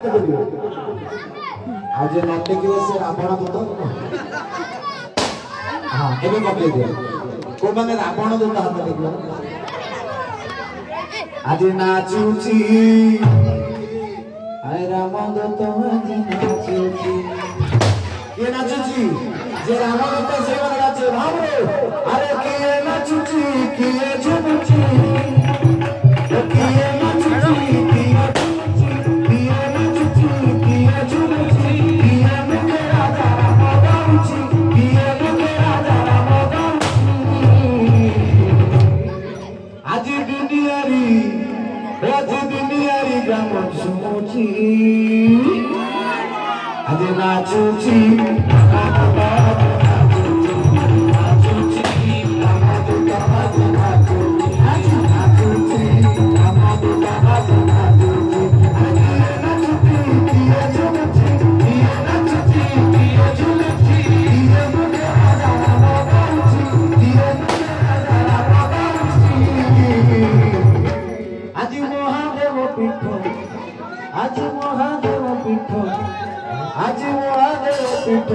आज नाट्य की से रावण दूत हाँ एबे पके दिया को माने रावण दूत हाथ देखियो आज नाचुची आय राम दूत आज नाचुची ये नाचुची जे राम दूत से वाला नाचे भाव रे अरे के नाचुची के झुमची के नाचुची आज नाचुची आज महादेव पीठ आज महादेव पीठ